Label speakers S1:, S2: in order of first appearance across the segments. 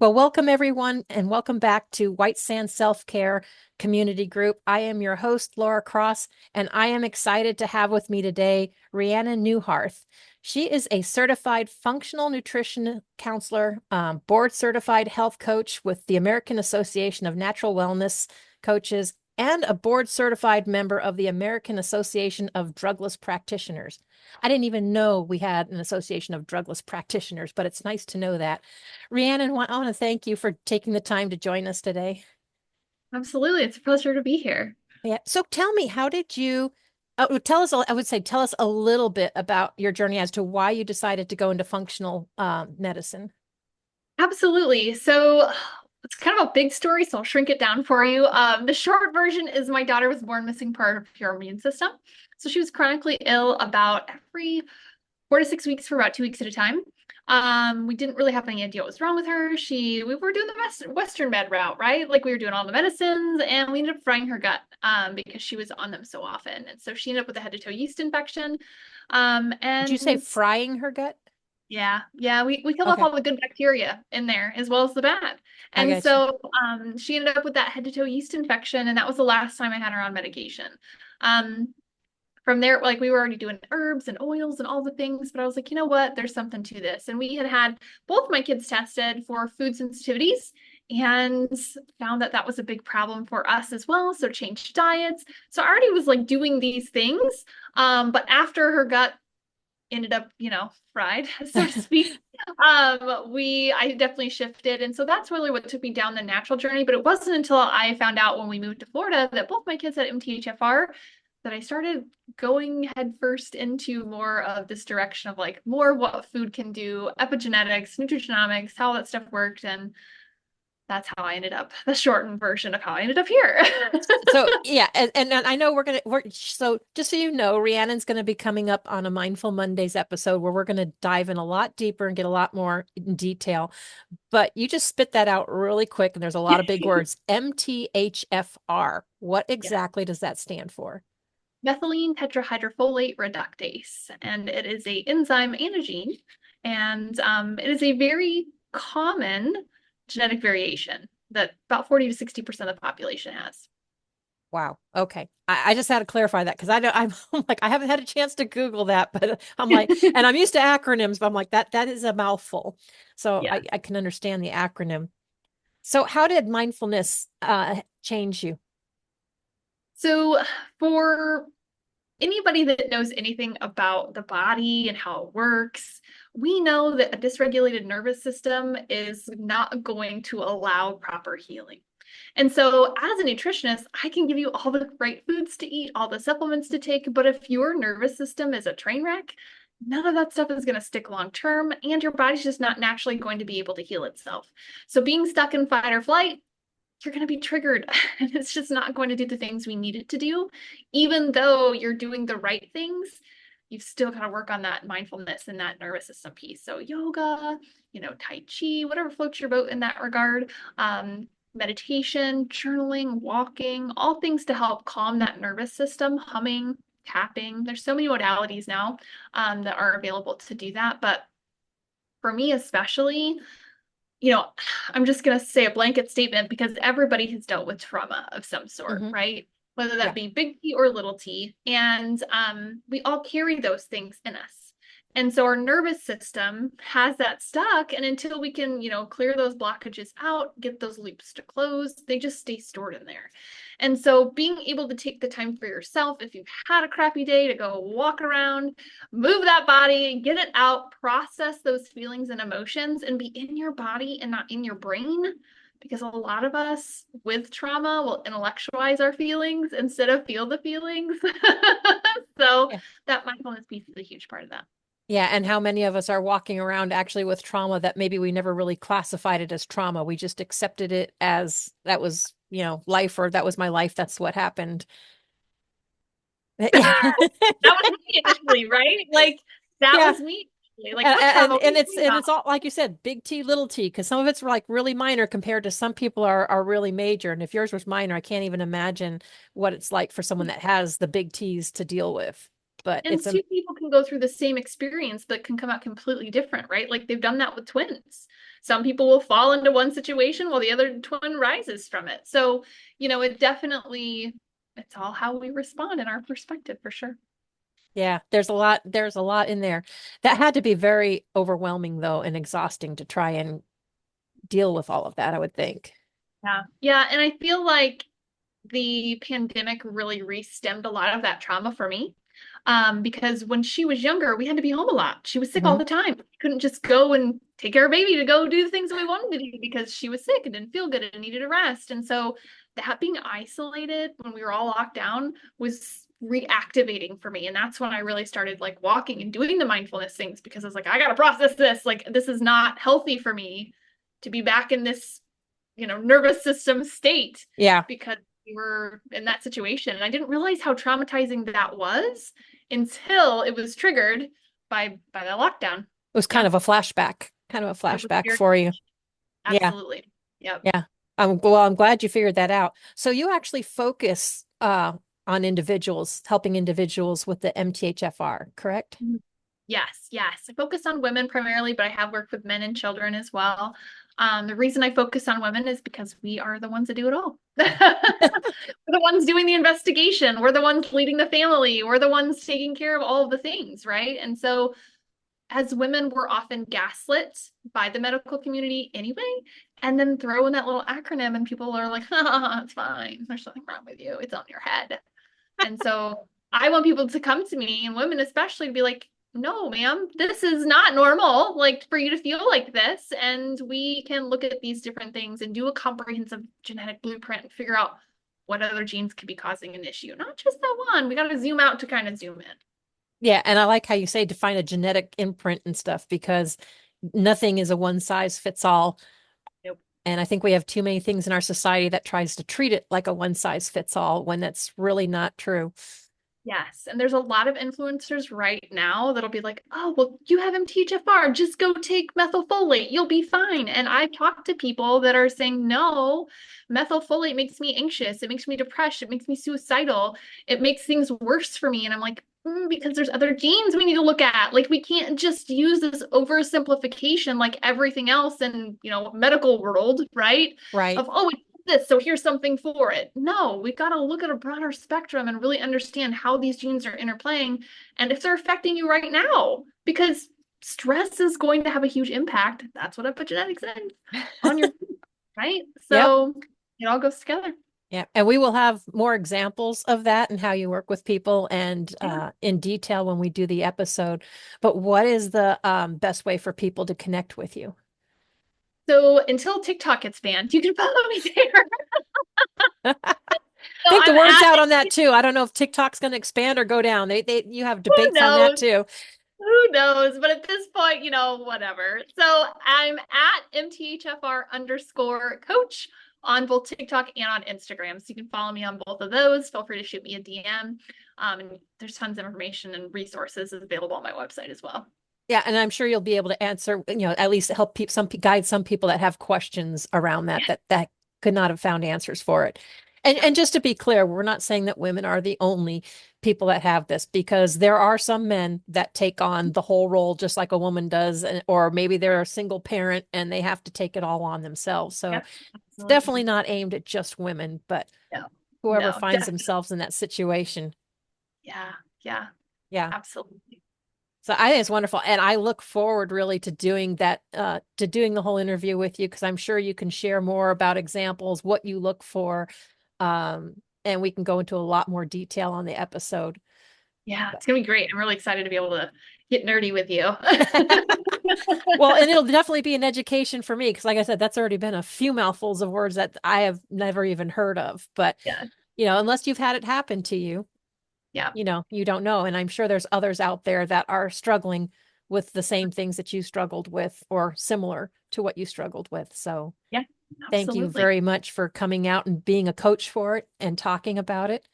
S1: Well, welcome everyone, and welcome back to White Sand Self-Care Community Group. I am your host, Laura Cross, and I am excited to have with me today Rhiannon Neuharth. She is a certified functional nutrition counselor, board certified health coach with the American Association of Natural Wellness Coaches, and a board certified member of the American Association of Drugless Practitioners. I didn't even know we had an association of drugless practitioners, but it's nice to know that. Rhiannon, I want to thank you for taking the time to join us today.
S2: Absolutely. It's a pleasure to be here.
S1: Yeah. So tell me, how did you tell us, I would say, tell us a little bit about your journey as to why you decided to go into functional medicine.
S2: Absolutely. So it's kind of a big story, so I'll shrink it down for you. The short version is my daughter was born missing part of her immune system. So she was chronically ill about every 4 to 6 weeks for about 2 weeks at a time. We didn't really have any idea what was wrong with her. We were doing the Western med route, right? Like we were doing all the medicines, and we ended up frying her gut because she was on them so often. And so she ended up with a head to toe yeast infection.
S1: Did you say
S2: And
S1: frying her gut?
S2: yeah, we killed off
S1: Okay,
S2: all the good bacteria in there as well as the bad.
S1: I
S2: And
S1: got you.
S2: so she ended up with that head to toe yeast infection, and that was the last time I had her on medication. Um, from there, like we were already doing herbs and oils and all the things, but I was like, you know what? There's something to this. And we had both my kids tested for food sensitivities and found that that was a big problem for us as well. So changed diets. So I already was like doing these things. But after her gut ended up, fried, so to speak. I definitely shifted. And so that's really what took me down the natural journey. But it wasn't until I found out when we moved to Florida that both my kids had MTHFR that I started going headfirst into more of this direction of like more what food can do, epigenetics, nutrigenomics, how that stuff worked. And that's how I ended up, the shortened version of how I ended up here.
S1: So yeah, and I know we're so just so you know, Rhiannon's gonna be coming up on a Mindful Mondays episode where we're gonna dive in a lot deeper and get a lot more in detail. But you just spit that out really quick, and there's a lot of big words. MTHFR. What
S2: Yeah.
S1: exactly does that stand for?
S2: Methylene tetrahydrofolate reductase, and it is a enzyme and a gene, and it is a very common genetic variation that about 40 to 60% of the population has.
S1: Wow. Okay. I just had to clarify that because I know I'm like, I haven't had a chance to Google that, but I'm like, and I'm used to acronyms, but I'm like, that is a mouthful. So
S2: Yeah.
S1: I can understand the acronym. So how did mindfulness change you?
S2: So for anybody that knows anything about the body and how it works, we know that a dysregulated nervous system is not going to allow proper healing. And so, as a nutritionist, I can give you all the right foods to eat, all the supplements to take. But if your nervous system is a train wreck, none of that stuff is going to stick long term, and your body's just not naturally going to be able to heal itself. So, being stuck in fight or flight, you're going to be triggered and it's just not going to do the things we need it to do. Even though you're doing the right things, you've still got to work on that mindfulness and that nervous system piece. So yoga, Tai Chi, whatever floats your boat in that regard. Meditation, journaling, walking, all things to help calm that nervous system, humming, tapping. There's so many modalities now that are available to do that. But for me, especially, you know, I'm just going to say a blanket statement because everybody has dealt with trauma of some sort,
S1: Hmm.
S2: right? Whether that
S1: Yeah.
S2: be big T or little t. And we all carry those things in us. And so our nervous system has that stuck. And until we can, clear those blockages out, get those loops to close, they just stay stored in there. And so being able to take the time for yourself, if you've had a crappy day, to go walk around, move that body, get it out, process those feelings and emotions, and be in your body and not in your brain. Because a lot of us with trauma will intellectualize our feelings instead of feel the feelings. So
S1: Yeah.
S2: that mindfulness piece is a huge part of that.
S1: Yeah. And how many of us are walking around actually with trauma that maybe we never really classified it as trauma. We just accepted it as that was, life, or that was my life. That's what happened. Yeah.
S2: That was me initially, right? Like that
S1: Yeah.
S2: was me initially. Like what
S1: And,
S2: trauma?
S1: and
S2: What are
S1: and
S2: you
S1: it's
S2: talking
S1: and
S2: about?
S1: it's all like you said, big T, little t, because some of it's like really minor compared to some people are really major. And if yours was minor, I can't even imagine what it's like for someone that has the big T's to deal with. but
S2: And two people can go through the same experience, but can come out completely different, right? Like they've done that with twins. Some people will fall into one situation while the other twin rises from it. So, it definitely, it's all how we respond in our perspective for sure.
S1: yeah, there's a lot in there. That had to be very overwhelming though and exhausting to try and deal with all of that, I would think.
S2: Yeah. Yeah. And I feel like the pandemic really re-stemmed a lot of that trauma for me. Because when she was younger, we had to be home a lot. She was sick all
S1: Hmm.
S2: the time. We couldn't just go and take care of baby to go do the things that we wanted to do because she was sick and didn't feel good and needed a rest. And so that being isolated when we were all locked down was reactivating for me. And that's when I really started like walking and doing the mindfulness things because I was like, I gotta process this. Like this is not healthy for me to be back in this, nervous system state
S1: Yeah,
S2: because we were in that situation. And I didn't realize how traumatizing that was until it was triggered by the lockdown.
S1: it was
S2: Yeah,
S1: kind of a
S2: it was
S1: flashback
S2: very
S1: for you. Yeah,
S2: absolutely. Yep.
S1: yeah. I'm glad you figured that out. So you actually focus on individuals, helping individuals with the MTHFR, correct?
S2: Yes, yes. I focus on women primarily, but I have worked with men and children as well. The reason I focus on women is because we are the ones that do it all. We're the ones doing the investigation. We're the ones leading the family. We're the ones taking care of all of the things, right? And so as women, we're often gaslit by the medical community anyway, and then throw in that little acronym, and people are like, it's fine. There's nothing wrong with you. It's on your head. And so I want people to come to me, and women especially, to be like, no, ma'am, this is not normal, like for you to feel like this. And we can look at these different things and do a comprehensive genetic blueprint and figure out what other genes could be causing an issue, not just that one. We got to zoom out to kind of zoom in.
S1: Yeah, and I like how you say define a genetic imprint and stuff because nothing is a one size fits all.
S2: Nope.
S1: And I think we have too many things in our society that tries to treat it like a one size fits all when that's really not true.
S2: Yes. And there's a lot of influencers right now that'll be like, oh, well, you have MTHFR. Just go take methylfolate. You'll be fine. And I've talked to people that are saying, no, methylfolate makes me anxious. It makes me depressed. It makes me suicidal. It makes things worse for me. And I'm like, because there's other genes we need to look at. Like, we can't just use this oversimplification like everything else in, medical world, right?
S1: Right.
S2: Of, oh, it's this, so here's something for it. No, we got to look at a broader spectrum and really understand how these genes are interplaying and if they're affecting you right now, because stress is going to have a huge impact. That's what epigenetics is on your, right?
S1: Yep.
S2: So it all goes together.
S1: Yeah. And we will have more examples of that and how you work with people and
S2: Yeah.
S1: in detail when we do the episode. But what is the best way for people to connect with you?
S2: So until TikTok gets banned, you can follow me there. So
S1: Think the
S2: I'm
S1: word's
S2: at,
S1: out on that too. I don't know if TikTok's going to expand or go down. You have
S2: who
S1: debates on that
S2: knows?
S1: too.
S2: Who knows? But at this point, whatever. So I'm at MTHFR_coach on both TikTok and on Instagram. So you can follow me on both of those. Feel free to shoot me a DM. And there's tons of information and resources available on my website as well.
S1: Yeah, and I'm sure you'll be able to answer, at least help guide some people that have questions around that
S2: Yeah.
S1: that could not have found answers for it.
S2: Yeah.
S1: And just to be clear, we're not saying that women are the only people that have this because there are some men that take on the whole role just like a woman does, or maybe they're a single parent and they have to take it all on themselves. So
S2: Yeah.
S1: it's
S2: Absolutely.
S1: definitely not aimed at just women, but
S2: No.
S1: whoever
S2: No,
S1: finds
S2: definitely.
S1: themselves in that situation.
S2: Yeah. Yeah.
S1: Yeah.
S2: Absolutely.
S1: So I think it's wonderful. And I look forward really to doing that, to doing the whole interview with you, because I'm sure you can share more about examples, what you look for. And we can go into a lot more detail on the episode.
S2: Yeah, it's gonna be great. I'm really excited to be able to get nerdy with you.
S1: Well, and it'll definitely be an education for me, because like I said, that's already been a few mouthfuls of words that I have never even heard of. But,
S2: Yeah.
S1: unless you've had it happen to you,
S2: Yeah.
S1: you don't know. And I'm sure there's others out there that are struggling with the same things that you struggled with or similar to what you struggled with. So
S2: Yeah,
S1: thank you
S2: absolutely.
S1: very much for coming out and being a coach for it and talking about it.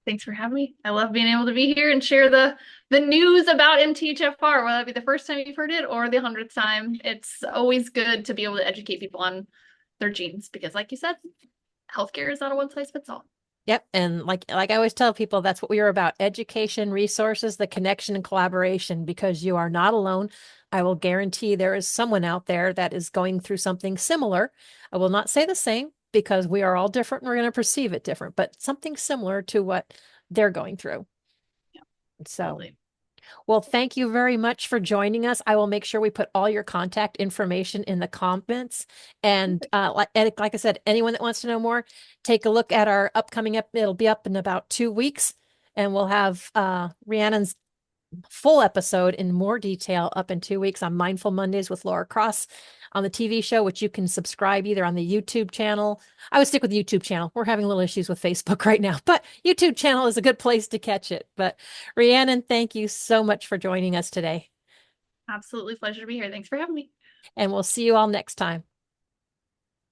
S2: Thanks for having me. I love being able to be here and share the news about MTHFR, whether that be the first time you've heard it or the 100th time. It's always good to be able to educate people on their genes because, like you said, healthcare is not a one size fits all.
S1: Yep. And like I always tell people, that's what we are about: education, resources, the connection and collaboration, because you are not alone. I will guarantee there is someone out there that is going through something similar. I will not say the same because we are all different and we're going to perceive it different, but something similar to what they're going through.
S2: Yeah,
S1: So,
S2: totally.
S1: well, thank you very much for joining us. I will make sure we put all your contact information in the comments. And
S2: Perfect.
S1: like I said, anyone that wants to know more, take a look at our upcoming it'll be up in about 2 weeks, and we'll have Rhiannon's full episode in more detail up in 2 weeks on Mindful Mondays with Laura Cross on the TV show, which you can subscribe either on the YouTube channel. I would stick with the YouTube channel. We're having a little issues with Facebook right now, but YouTube channel is a good place to catch it. But Rhiannon, thank you so much for joining us today,
S2: Absolutely pleasure to be here. Thanks for having me.
S1: and we'll see you all next time.